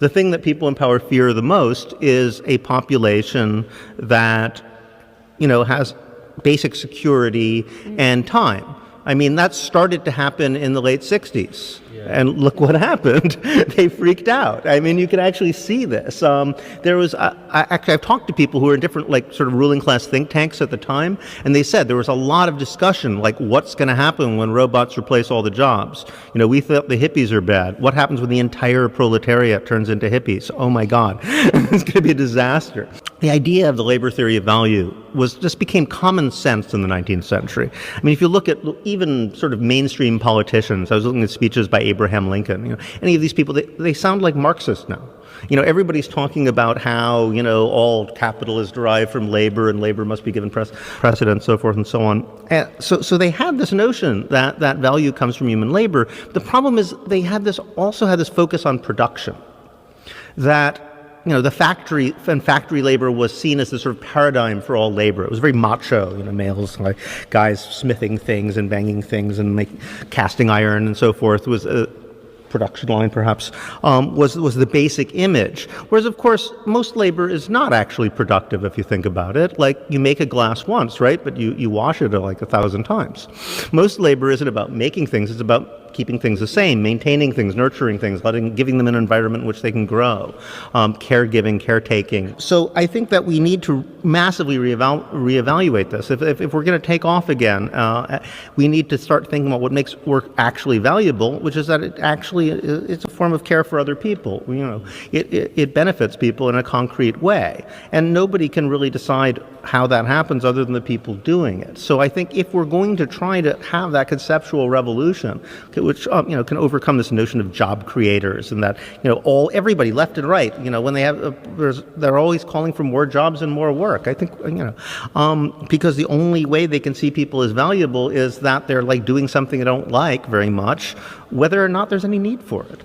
The thing that people in power fear the most is a population that, has basic security and time. I mean, that started to happen in the late 60s. And look what happened. They freaked out. I mean, you can actually see this. There was, I've talked to people who were in different, sort of ruling class think tanks at the time, and they said there was a lot of discussion, what's going to happen when robots replace all the jobs? We thought the hippies are bad. What happens when the entire proletariat turns into hippies? Oh my God, it's going to be a disaster. The idea of the labor theory of value just became common sense in the 19th century. I mean, if you look at even sort of mainstream politicians, I was looking at speeches by Abraham Lincoln, any of these people, they sound like Marxists now. Everybody's talking about how, all capital is derived from labor and labor must be given precedence, so forth and so on. So they had this notion that value comes from human labor. The problem is they also had this focus on production, that the factory labor was seen as the sort of paradigm for all labor. It was very macho, males, guys smithing things and banging things and casting iron and so forth was a production line, perhaps, was the basic image. Whereas, of course, most labor is not actually productive if you think about it. You make a glass once, right? But you wash it 1,000 times. Most labor isn't about making things, it's about keeping things the same, maintaining things, nurturing things, giving them an environment in which they can grow, caregiving, caretaking. So I think that we need to massively reevaluate this. If we're going to take off again, we need to start thinking about what makes work actually valuable, which is that it's a form of care for other people. It benefits people in a concrete way, and nobody can really decide how that happens other than the people doing it. So I think if we're going to try to have that conceptual revolution, which can overcome this notion of job creators, and that everybody left and right, when they're always calling for more jobs and more work. I think because the only way they can see people as valuable is that they're doing something they don't like very much, whether or not there's any need for it.